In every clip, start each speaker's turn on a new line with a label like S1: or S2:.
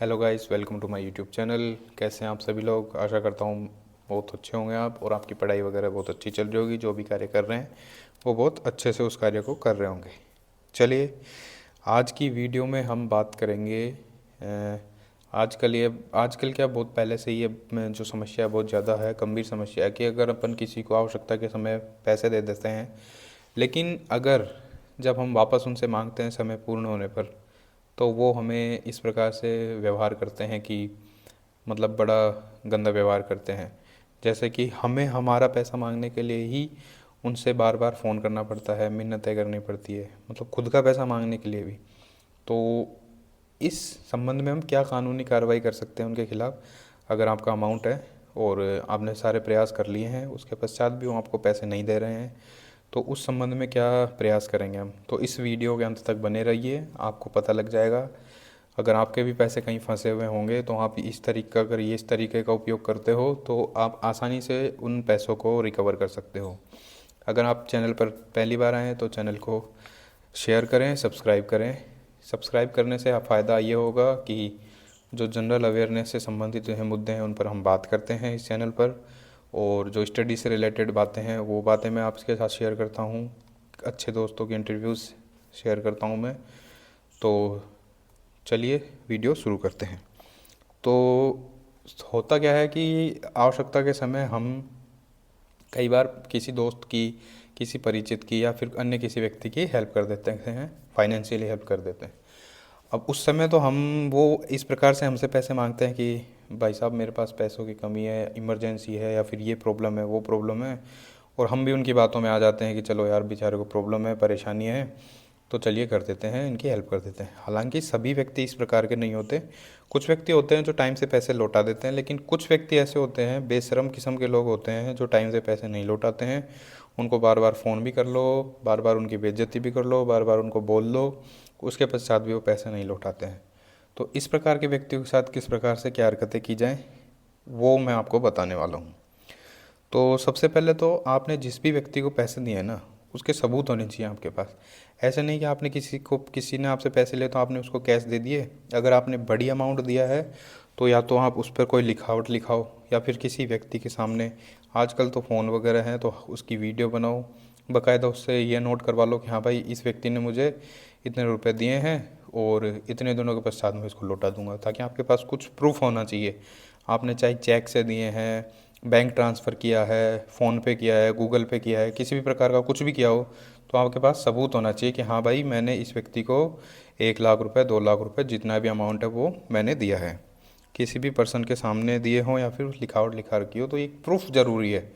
S1: Hello guys, welcome to my YouTube channel. कैसे हैं आप सभी लोग? आशा करता हूँ बहुत अच्छे होंगे आप, और आपकी पढ़ाई वगैरह बहुत अच्छी चल रही होगी। जो भी कार्य कर रहे हैं वो बहुत अच्छे से उस कार्य को कर रहे होंगे। चलिए, आज की वीडियो में हम बात करेंगे आजकल क्या, बहुत पहले से ये जो समस्या बहुत ज़्यादा है, गंभीर समस्या है कि अगर अपन किसी को आवश्यकता के समय पैसे दे देते हैं, लेकिन अगर जब हम वापस उनसे मांगते हैं समय पूर्ण होने पर, तो वो हमें इस प्रकार से व्यवहार करते हैं कि मतलब बड़ा गंदा व्यवहार करते हैं। जैसे कि हमें हमारा पैसा मांगने के लिए ही उनसे बार बार फ़ोन करना पड़ता है, मिन्नतें करनी पड़ती है, मतलब खुद का पैसा मांगने के लिए भी। तो इस संबंध में हम क्या कानूनी कार्रवाई कर सकते हैं उनके खिलाफ़? अगर आपका अमाउंट है और आपने सारे प्रयास कर लिए हैं, उसके पश्चात भी वो आपको पैसे नहीं दे रहे हैं, तो उस संबंध में क्या प्रयास करेंगे हम? तो इस वीडियो के अंत तक बने रहिए, आपको पता लग जाएगा। अगर आपके भी पैसे कहीं फंसे हुए होंगे तो आप इस तरीके का उपयोग करते हो तो आप आसानी से उन पैसों को रिकवर कर सकते हो। अगर आप चैनल पर पहली बार आए हैं तो चैनल को शेयर करें, सब्सक्राइब करें। सब्सक्राइब करने से फ़ायदा ये होगा कि जो जनरल अवेयरनेस से संबंधित जो है मुद्दे हैं उन पर हम बात करते हैं इस चैनल पर, और जो स्टडी से रिलेटेड बातें हैं वो बातें मैं आपके साथ शेयर करता हूँ। अच्छे दोस्तों के इंटरव्यूज़ शेयर करता हूँ मैं। तो चलिए वीडियो शुरू करते हैं। तो होता क्या है कि आवश्यकता के समय हम कई बार किसी दोस्त की, किसी परिचित की या फिर अन्य किसी व्यक्ति की हेल्प कर देते हैं, फाइनेंशियली हेल्प कर देते हैं। अब उस समय तो हम वो इस प्रकार से हमसे पैसे मांगते हैं कि भाई साहब मेरे पास पैसों की कमी है, इमरजेंसी है, या फिर ये प्रॉब्लम है, वो प्रॉब्लम है। और हम भी उनकी बातों में आ जाते हैं कि चलो यार, बेचारे को प्रॉब्लम है, परेशानी है, तो चलिए कर देते हैं, इनकी हेल्प कर देते हैं। हालांकि सभी व्यक्ति इस प्रकार के नहीं होते। कुछ व्यक्ति होते हैं जो टाइम से पैसे लौटा देते हैं, लेकिन कुछ व्यक्ति ऐसे होते हैं, बेशरम किस्म के लोग होते हैं जो टाइम से पैसे नहीं लौटाते हैं। उनको बार बार फ़ोन भी कर लो, बार बार उनकी बेइज्जती भी कर लो, बार बार उनको बोल लो, उसके पश्चात भी वो पैसे नहीं लौटाते हैं। तो इस प्रकार के व्यक्तियों के साथ किस प्रकार से क्या हरकतें की जाएं, वो मैं आपको बताने वाला हूँ। तो सबसे पहले तो आपने जिस भी व्यक्ति को पैसे दिए हैं ना, उसके सबूत होने चाहिए आपके पास। ऐसे नहीं कि आपने किसी ने आपसे पैसे लिए तो आपने उसको कैश दे दिए। अगर आपने बड़ी अमाउंट दिया है तो या तो आप उस पर कोई लिखावट लिखाओ, या फिर किसी व्यक्ति के सामने, आजकल तो फ़ोन वगैरह हैं तो उसकी वीडियो बनाओ, बाकायदा उससे ये नोट करवा लो कि हाँ भाई, इस व्यक्ति ने मुझे इतने रुपए दिए हैं और इतने दिनों के पश्चात मैं इसको लौटा दूंगा, ताकि आपके पास कुछ प्रूफ होना चाहिए। आपने चाहे चेक से दिए हैं, बैंक ट्रांसफ़र किया है, फ़ोन पे किया है, गूगल पे किया है, किसी भी प्रकार का कुछ भी किया हो, तो आपके पास सबूत होना चाहिए कि हाँ भाई, मैंने इस व्यक्ति को 1 लाख रुपए, 2 लाख रुपए, जितना भी अमाउंट है वो मैंने दिया है। किसी भी पर्सन के सामने दिए हों या फिर लिखावट लिखा रखी हो, तो एक प्रूफ ज़रूरी है।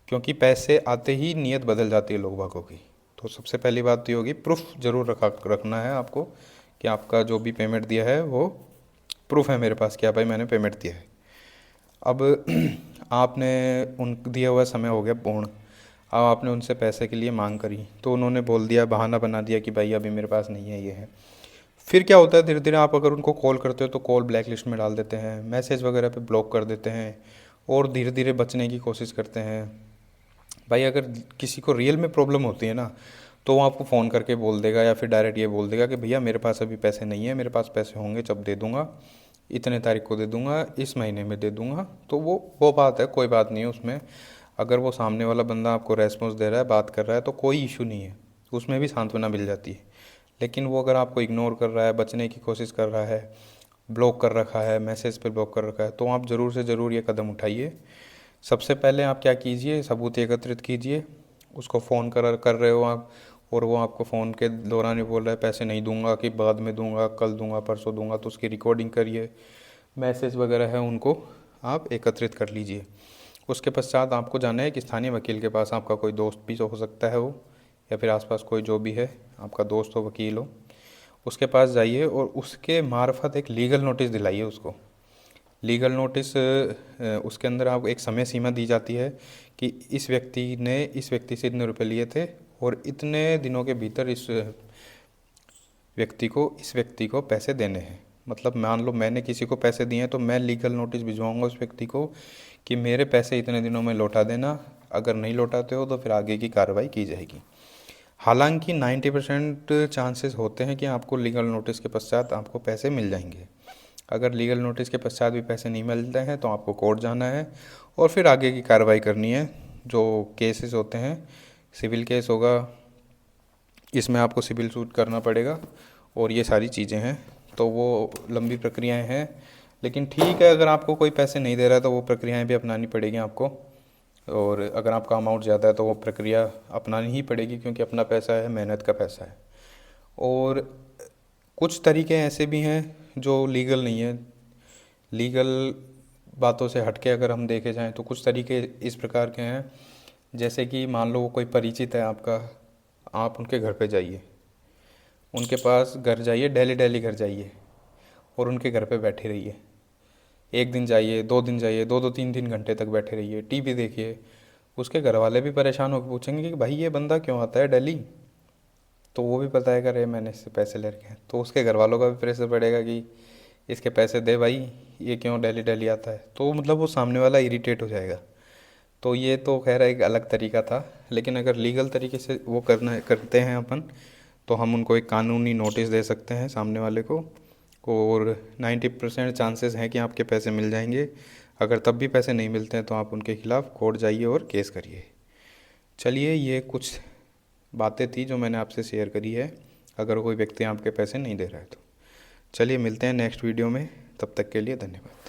S1: क्योंकि पैसे आते ही नीयत बदल जाती है लोग बागों की। तो सबसे पहली बात तो ये होगी, प्रूफ ज़रूर रखना है आपको कि आपका जो भी पेमेंट दिया है वो प्रूफ है मेरे पास, क्या भाई मैंने पेमेंट दिया है। अब आपने उन दिया हुआ समय हो गया पूर्ण। अब आपने उनसे पैसे के लिए मांग करी तो उन्होंने बोल दिया, बहाना बना दिया कि भाई अभी मेरे पास नहीं है, ये है। फिर क्या होता है, धीरे धीरे आप अगर उनको कॉल करते हो तो कॉल ब्लैक लिस्ट में डाल देते हैं, मैसेज वगैरह पे ब्लॉक कर देते हैं, और धीरे धीरे बचने की कोशिश करते हैं। भाई अगर किसी को रियल में प्रॉब्लम होती है ना, तो वो आपको फ़ोन करके बोल देगा या फिर डायरेक्ट ये बोल देगा कि भैया मेरे पास अभी पैसे नहीं है, मेरे पास पैसे होंगे जब दे दूंगा, इतने तारीख को दे दूंगा, इस महीने में दे दूंगा। तो वो बात है, कोई बात नहीं है उसमें। अगर वो सामने वाला बंदा आपको रेस्पॉन्स दे रहा है, बात कर रहा है, तो कोई इशू नहीं है, उसमें भी सांत्वना मिल जाती है। लेकिन वो अगर आपको इग्नोर कर रहा है, बचने की कोशिश कर रहा है, ब्लॉक कर रखा है, मैसेज पे ब्लॉक कर रखा है, तो आप ज़रूर से ज़रूर ये कदम उठाइए। सबसे पहले आप क्या कीजिए, सबूत एकत्रित कीजिए। उसको फ़ोन कर रहे हो आप, और वो आपको फ़ोन के दौरान ही बोल रहा है पैसे नहीं दूंगा, कि बाद में दूंगा, कल दूंगा, परसों दूंगा, तो उसकी रिकॉर्डिंग करिए। मैसेज वगैरह है उनको आप एकत्रित कर लीजिए। उसके पश्चात आपको जाना है कि स्थानीय वकील के पास। आपका कोई दोस्त भी जो हो सकता है वो, या फिर आसपास कोई जो भी है आपका दोस्त हो, वकील हो, उसके पास जाइए और उसके मार्फत एक लीगल नोटिस दिलाइए उसको। लीगल नोटिस, उसके अंदर आपको एक समय सीमा दी जाती है कि इस व्यक्ति ने इस व्यक्ति से इतने रुपए लिए थे और इतने दिनों के भीतर इस व्यक्ति को पैसे देने हैं। मतलब मान लो मैंने किसी को पैसे दिए हैं तो मैं लीगल नोटिस भिजवाऊंगा उस व्यक्ति को कि मेरे पैसे इतने दिनों में लौटा देना। अगर नहीं लौटाते हो तो फिर आगे की कार्रवाई की जाएगी। हालांकि 90% चांसेस होते हैं कि आपको लीगल नोटिस के पश्चात आपको पैसे मिल जाएंगे। अगर लीगल नोटिस के पश्चात भी पैसे नहीं मिलते हैं तो आपको कोर्ट जाना है और फिर आगे की कार्रवाई करनी है। जो केसेस होते हैं, सिविल केस होगा, इसमें आपको सिविल सूट करना पड़ेगा और ये सारी चीज़ें हैं। तो वो लंबी प्रक्रियाएं हैं, लेकिन ठीक है, अगर आपको कोई पैसे नहीं दे रहा है तो वो प्रक्रियाएं भी अपनानी पड़ेगी आपको। और अगर आपका अमाउंट ज़्यादा है तो वो प्रक्रिया अपनानी ही पड़ेगी, क्योंकि अपना पैसा है, मेहनत का पैसा है। और कुछ तरीके ऐसे भी हैं जो लीगल नहीं है। लीगल बातों से हटके अगर हम देखे जाएं तो कुछ तरीके इस प्रकार के हैं, जैसे कि मान लो कोई परिचित है आपका, आप उनके घर पे जाइए, उनके पास घर जाइए, डेली डेली घर जाइए और उनके घर पे बैठे रहिए। एक दिन जाइए, 2 दिन जाइए, 2-2 3-3 घंटे तक बैठे रहिए, टीवी देखिए। उसके घर वाले भी परेशान होकर पूछेंगे कि भाई ये बंदा क्यों आता है डेली। तो वो भी पता है कि अरे मैंने इससे पैसे ले रखे हैं, तो उसके घर वालों का भी प्रेशर पड़ेगा कि इसके पैसे दे भाई, ये क्यों डेली डेली आता है। तो मतलब वो सामने वाला इरिटेट हो जाएगा। तो ये तो खैर एक अलग तरीका था, लेकिन अगर लीगल तरीके से वो करना करते हैं अपन, तो हम उनको एक कानूनी नोटिस दे सकते हैं सामने वाले को, और 90% चांसेस हैं कि आपके पैसे मिल जाएंगे। अगर तब भी पैसे नहीं मिलते हैं तो आप उनके खिलाफ़ कोर्ट जाइए और केस करिए। चलिए, ये कुछ बातें थी जो मैंने आपसे शेयर करी है, अगर कोई व्यक्ति आपके पैसे नहीं दे रहा है तो। चलिए मिलते हैं नेक्स्ट वीडियो में, तब तक के लिए धन्यवाद।